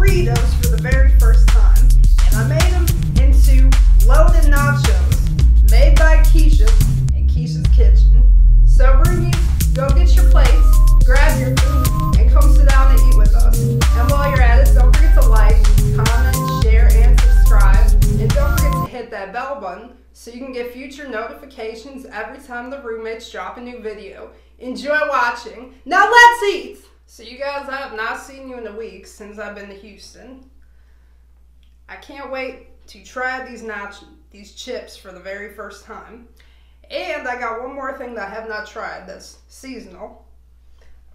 Doritos for the very first time, and I made them into loaded nachos, made by Keisha in Keisha's kitchen. So roomies, go get your plates, grab your food, and come sit down and eat with us. And while you're at it, don't forget to like, comment, share, and subscribe. And don't forget to hit that bell button so you can get future notifications every time the roommates drop a new video. Enjoy watching. Now let's eat! So you guys, I have not seen you in a week since I've been to Houston. I can't wait to try these chips for the very first time. And I got one more thing that I have not tried that's seasonal.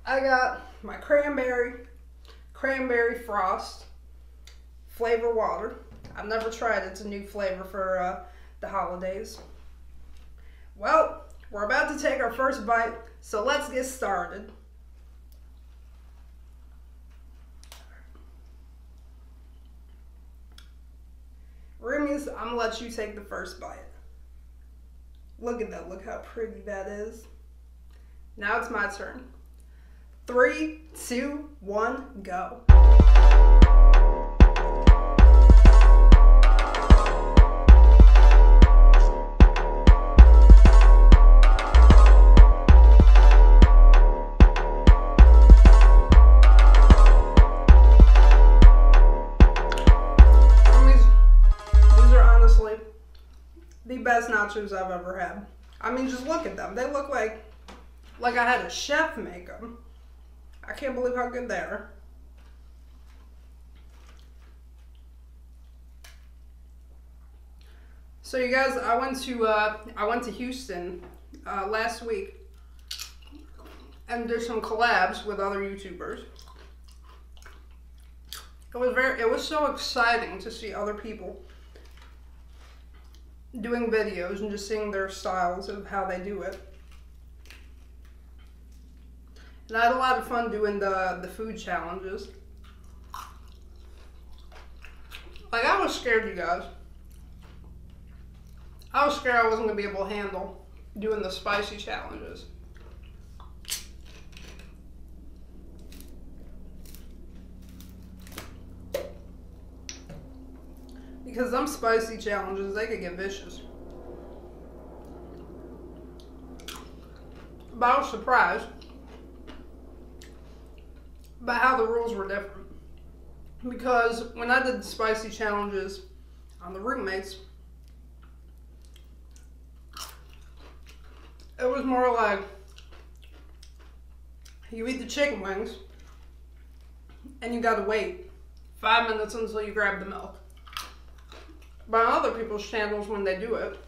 I got my cranberry frost flavor water. I've never tried it. It's a new flavor for the holidays. Well, we're about to take our first bite, so let's get started. Roomies, I'm gonna let you take the first bite. Look at that, look how pretty that is. Now it's my turn. 3, 2, 1, go. The best nachos I've ever had. I mean, just look at them. They look like I had a chef make them. I can't believe how good they are. So you guys, I went to Houston last week and did some collabs with other YouTubers. It was so exciting to see other people doing videos and just seeing their styles of how they do it. And I had a lot of fun doing the food challenges. Like, I was scared, you guys. I was scared I wasn't gonna be able to handle doing the spicy challenges. Because them spicy challenges, they could get vicious. But I was surprised by how the rules were different. Because when I did the spicy challenges on the roommates, it was more like you eat the chicken wings and you gotta wait 5 minutes until you grab the milk. But on other people's channels, when they do it,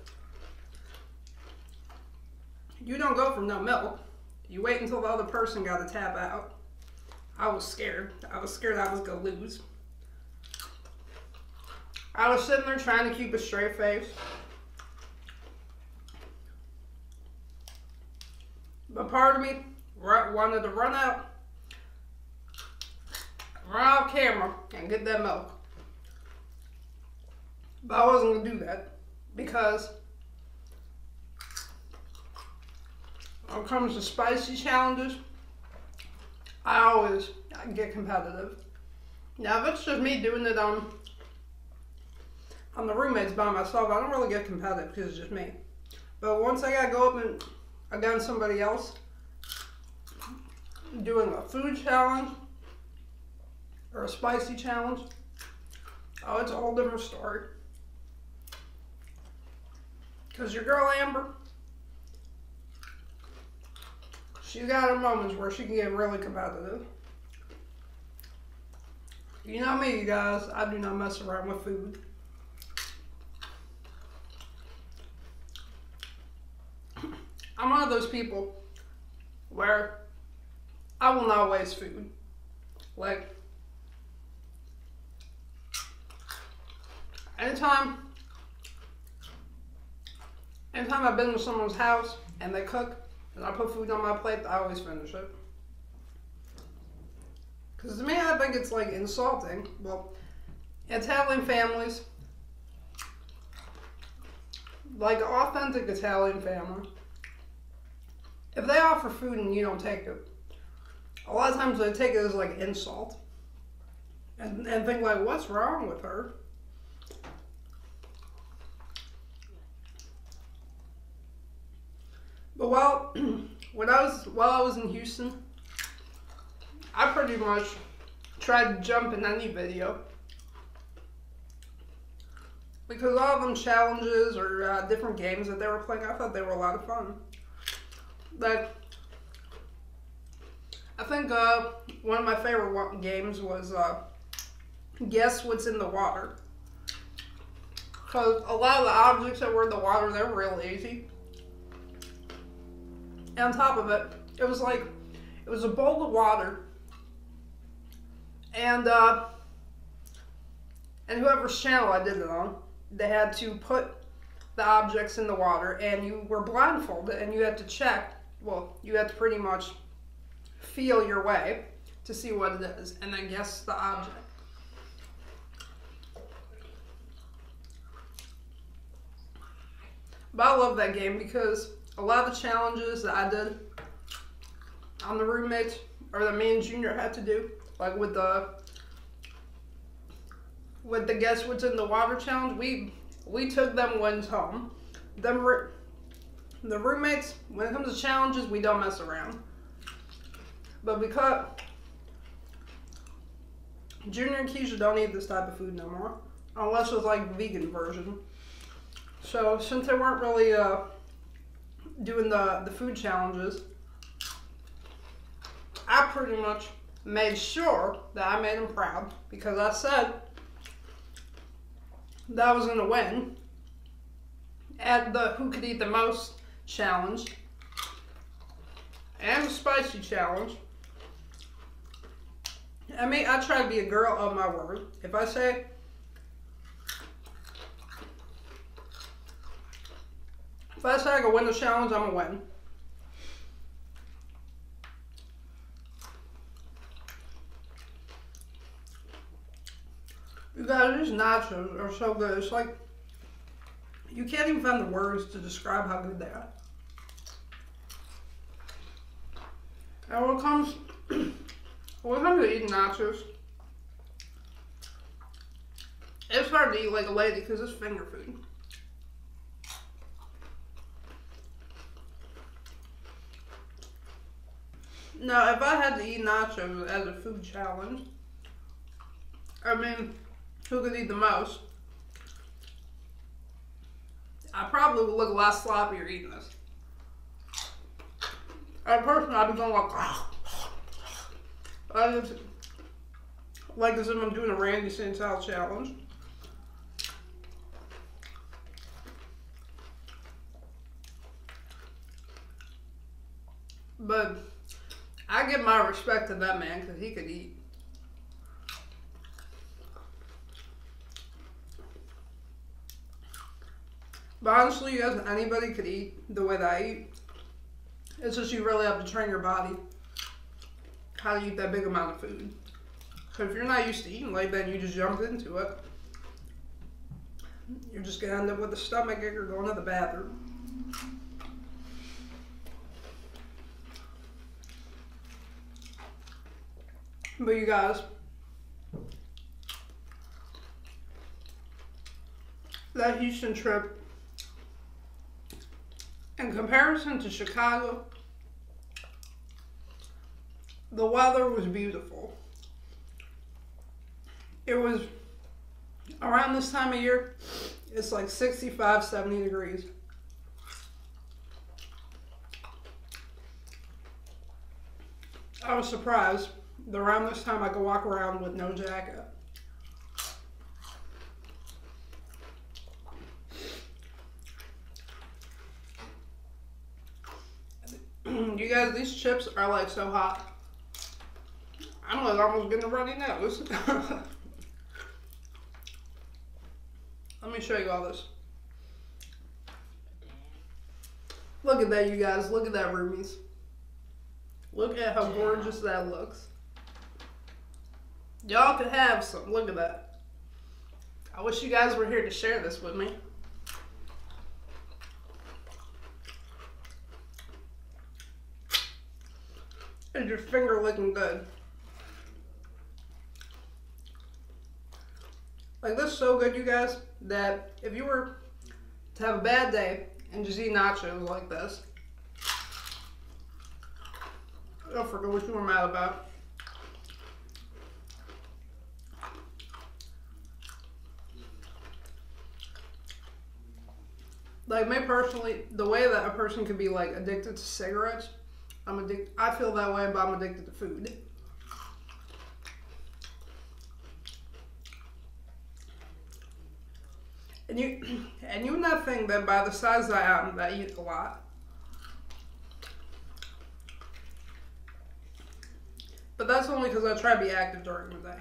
you don't go for no milk. You wait until the other person got to tap out. I was scared. I was scared I was going to lose. I was sitting there trying to keep a straight face. But part of me wanted to run out camera and get that milk. But I wasn't going to do that because when it comes to spicy challenges, I get competitive. Now, if it's just me doing it on the roommates by myself, I don't really get competitive because it's just me. But once I got to go up and against somebody else, doing a food challenge or a spicy challenge, oh, it's a whole different story. Because your girl Amber, she's got her moments where she can get really competitive. You know me, you guys, I do not mess around with food. I'm one of those people where I will not waste food. Like, anytime I've been to someone's house and they cook and I put food on my plate, I always finish it. Because to me, I think it's like insulting. Well, Italian families, like authentic Italian family, if they offer food and you don't take it, a lot of times they take it as like insult. and think like, what's wrong with her? But while I was in Houston, I pretty much tried to jump in any video. Because all of them challenges or different games that they were playing, I thought they were a lot of fun. Like, I think one of my favorite games was Guess What's in the Water. Because a lot of the objects that were in the water, they were real easy. And on top of it, it was a bowl of water. And whoever's channel I did it on, they had to put the objects in the water, and you were blindfolded, and you had to check, well, you had to pretty much feel your way to see what it is, and then guess the object. But I love that game because a lot of the challenges that I did on the roommates, or that me and Junior had to do, like with the Guess What's in the Water challenge, we took them wins home. The roommates, when it comes to challenges, we don't mess around. But because Junior and Keisha don't eat this type of food no more, unless it's like vegan version. So since they weren't really doing the food challenges, I pretty much made sure that I made them proud, because I said that I was gonna win at the Who Could Eat the Most challenge and the spicy challenge. I mean, I try to be a girl of my word. If I say I can win the challenge, I'm gonna win. You guys, these nachos are so good. It's like, you can't even find the words to describe how good they are. And when it comes to eating nachos, it's hard to eat like a lady because it's finger food. Now, if I had to eat nachos as a food challenge, I mean, who could eat the most? I probably would look a lot sloppier eating this. As a person, I'd be going like as if I'm doing a Randy Santel challenge. But I give my respect to that man because he could eat. But honestly, you guys, anybody could eat the way that I eat. It's just you really have to train your body how to eat that big amount of food. So if you're not used to eating like that and you just jump into it, you're just going to end up with a stomach ache or going to the bathroom. But you guys, that Houston trip, in comparison to Chicago, the weather was beautiful. It was, around this time of year, it's like 65, 70 degrees. I was surprised that around this time I could walk around with no jacket. You guys, these chips are like so hot. I'm like almost getting a runny nose. Let me show you all this. Look at that, you guys. Look at that, roomies. Look at how gorgeous that looks. Y'all could have some. Look at that. I wish you guys were here to share this with me. Is your finger looking good? Like, this is so good, you guys, that if you were to have a bad day and just eat nachos like this, I forget what you were mad about. Like, me personally, the way that a person could be like addicted to cigarettes, I feel that way, but I'm addicted to food. And you would not think that by the size that I am, that I eat a lot. But that's only because I try to be active during the day.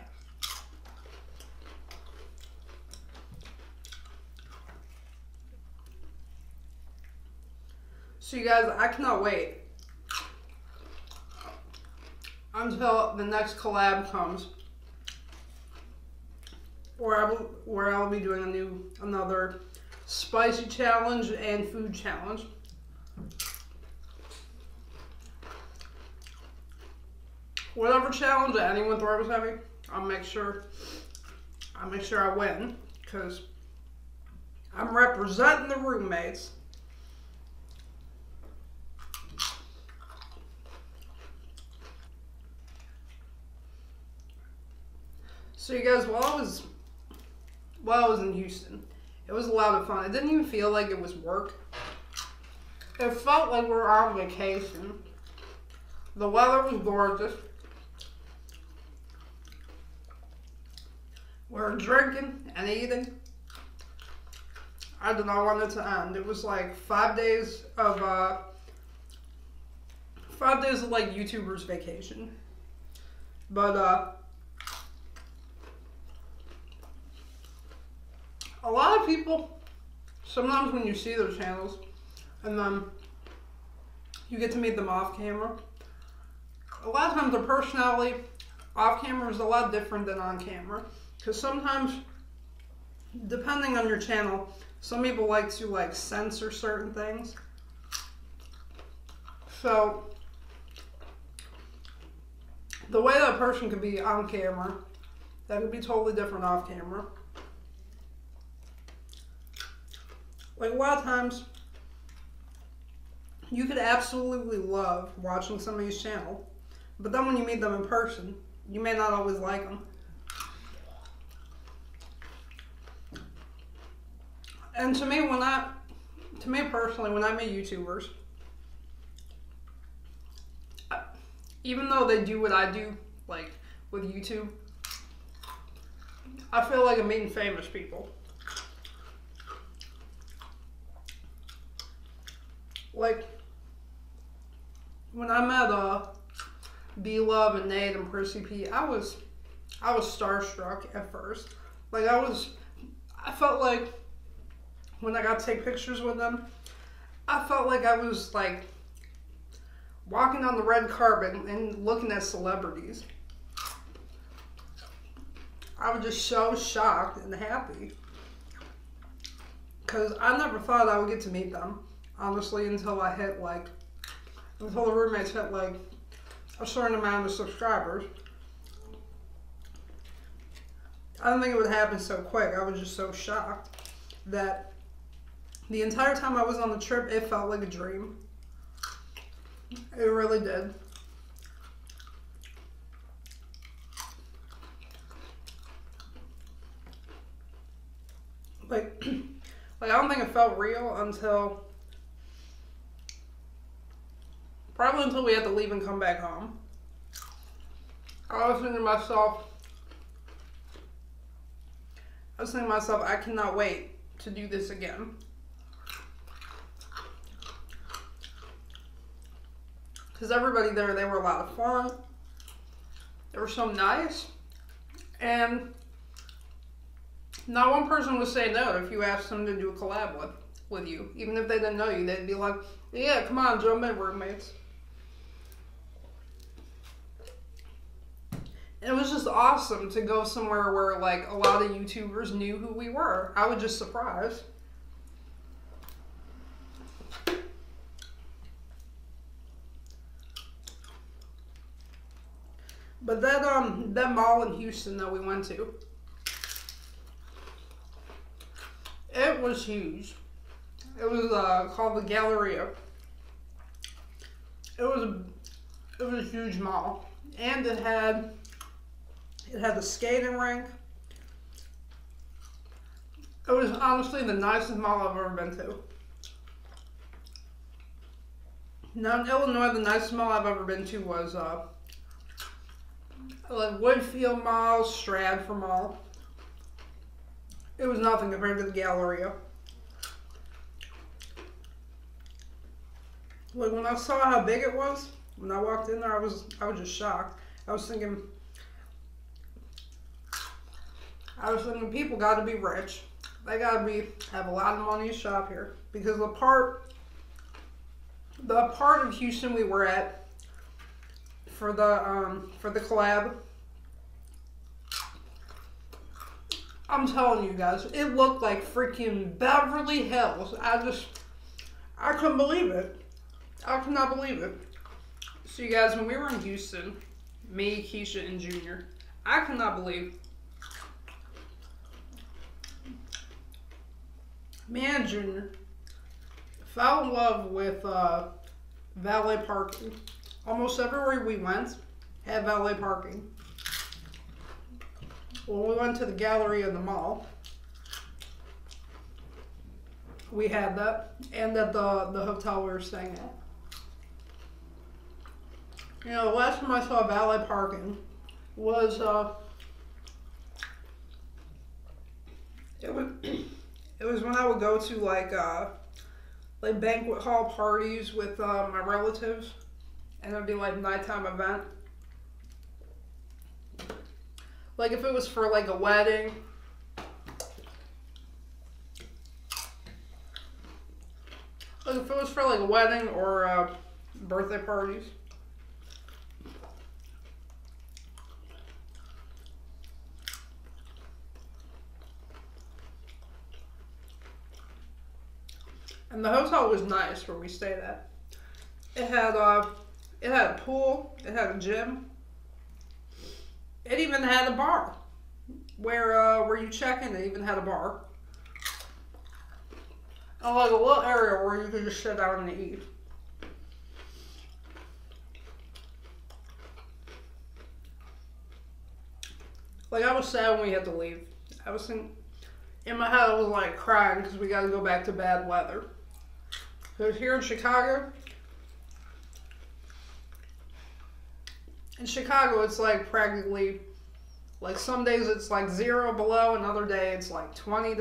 So you guys, I cannot wait until the next collab comes, where I'll be doing another spicy challenge and food challenge. Whatever challenge that anyone throws at me, I'll make sure I win, because I'm representing the roommates. So you guys, while I was in Houston, it was a lot of fun. It didn't even feel like it was work. It felt like we were on vacation. The weather was gorgeous. We were drinking and eating. I did not want it to end. It was like 5 days of like YouTubers vacation. But a lot of people, sometimes when you see their channels and then you get to meet them off camera, a lot of times their personality off camera is a lot different than on camera. Because sometimes, depending on your channel, some people like to like censor certain things. So the way that person could be on camera, that could be totally different off camera. Like, a lot of times, you could absolutely love watching somebody's channel, but then when you meet them in person, you may not always like them. And to me personally, when I meet YouTubers, even though they do what I do, like with YouTube, I feel like I'm meeting famous people. Like, when I met B-Love and Nate and Prissy P, I was starstruck at first. Like, I felt like when I got to take pictures with them, I felt like I was like walking on the red carpet and looking at celebrities. I was just so shocked and happy, because I never thought I would get to meet them, honestly, until the roommates hit like a certain amount of subscribers. I didn't think it would happen so quick. I was just so shocked that the entire time I was on the trip, it felt like a dream. It really did. Like I don't think it felt real until probably until we had to leave and come back home. I was thinking to myself, I cannot wait to do this again. Because everybody there, they were a lot of fun. They were so nice. And not one person would say no if you asked them to do a collab with you. Even if they didn't know you, they'd be like, yeah, come on, jump in, roommates. It was just awesome to go somewhere where like a lot of YouTubers knew who we were. I was just surprised. But that mall in Houston that we went to, It was huge. It was called the Galleria. It was a huge mall, and it had a skating rink. It was honestly the nicest mall I've ever been to. Now in Illinois, the nicest mall I've ever been to was like Woodfield Mall, Stratford Mall. It was nothing compared to the Galleria. Like when I saw how big it was, when I walked in there, I was just shocked. I was thinking people got to be rich. They got to have a lot of money to shop here, because the part of Houston we were at for the collab, I'm telling you guys, it looked like freaking Beverly Hills. I couldn't believe it. I could not believe it. So you guys, when we were in Houston, me, Keisha, and Junior, I could not believe me and Junior fell in love with valet parking. Almost everywhere we went had valet parking. When we went to the Galleria in the mall, we had that, and at the hotel we were staying at. You know, the last time I saw valet parking was it was when I would go to like banquet hall parties with my relatives, and it'd be like a nighttime event. Like if it was for like a wedding, or birthday parties. And the hotel was nice where we stayed at. It had a pool, it had a gym. It even had a bar where you check in. It even had a bar. And like a little area where you could just sit down and eat. Like I was sad when we had to leave. I was in my head, I was like crying because we got to go back to bad weather. Because here in Chicago, it's like practically, like some days it's like 0 below, another day it's like 20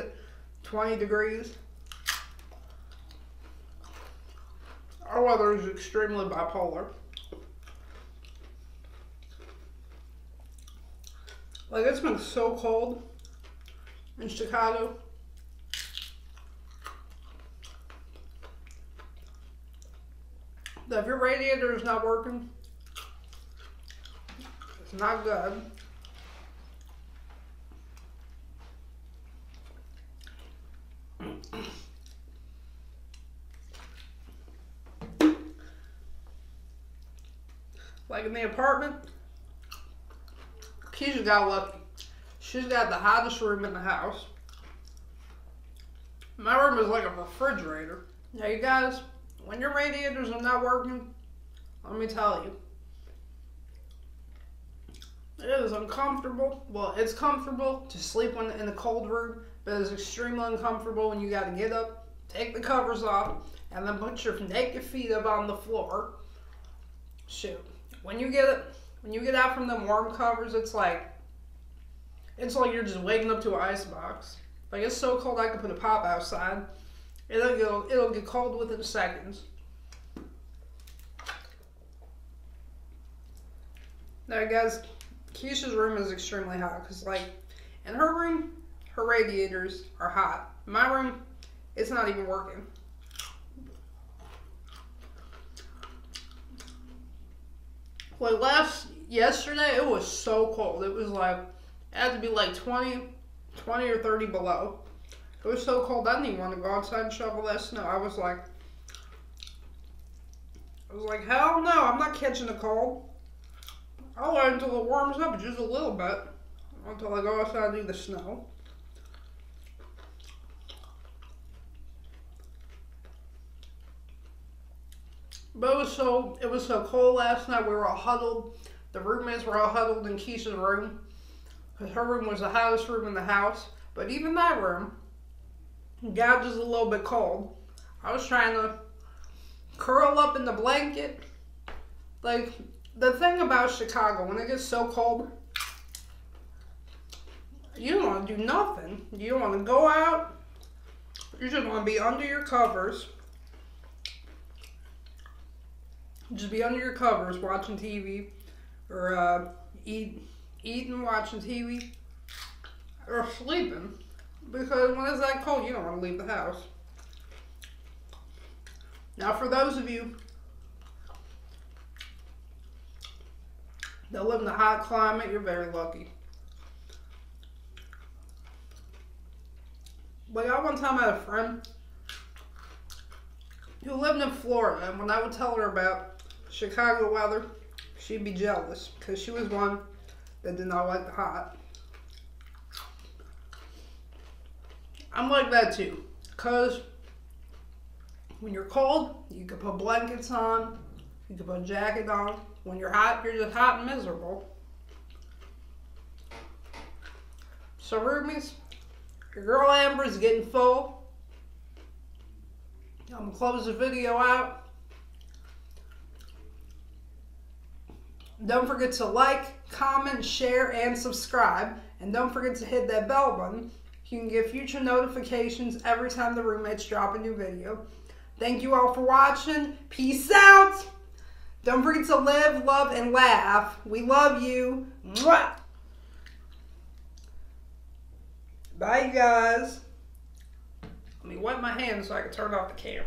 degrees. Our weather is extremely bipolar. Like it's been so cold in Chicago. That if your radiator is not working, it's not good. Like in the apartment, Keisha got lucky. She's got the hottest room in the house. My room is like a refrigerator. Now you guys, when your radiators are not working, let me tell you, it is uncomfortable. Well, it's comfortable to sleep in a cold room, but it's extremely uncomfortable when you gotta get up, take the covers off, and then put your naked feet up on the floor. Shoot. When you get out from them warm covers, it's like you're just waking up to an ice box. Like it's so cold I could put a pop outside. It'll get cold within seconds. Now guys, Keisha's room is extremely hot because like in her room, her radiators are hot. My room, it's not even working. Like yesterday, it was so cold. It was like, it had to be like 20 or 30 below. It was so cold, I didn't even want to go outside and shovel that snow. I was like, hell no, I'm not catching a cold. I'll wait until it warms up just a little bit, until I go outside and do the snow. But it was so cold last night. We were all huddled. The roommates were all huddled in Keisha's room, because her room was the hottest room in the house. But even that room got just a little bit cold. I was trying to curl up in the blanket. Like, the thing about Chicago, when it gets so cold, you don't want to do nothing. You don't want to go out. You just want to be under your covers. Just be under your covers watching TV, or eating, watching TV, or sleeping. Because when it's that cold, you don't want to leave the house. Now, for those of you that live in a hot climate, you're very lucky. But I one time had a friend who lived in Florida, and when I would tell her about Chicago weather, she'd be jealous, because she was one that did not like the hot. I'm like that too, because when you're cold, you can put blankets on, you can put a jacket on. When you're hot, you're just hot and miserable. So roomies, your girl Amber's getting full. I'm going to close the video out. Don't forget to like, comment, share, and subscribe. And don't forget to hit that bell button. You can get future notifications every time the roommates drop a new video. Thank you all for watching. Peace out. Don't forget to live, love, and laugh. We love you. Mwah. Bye, you guys. Let me wipe my hands so I can turn off the camera.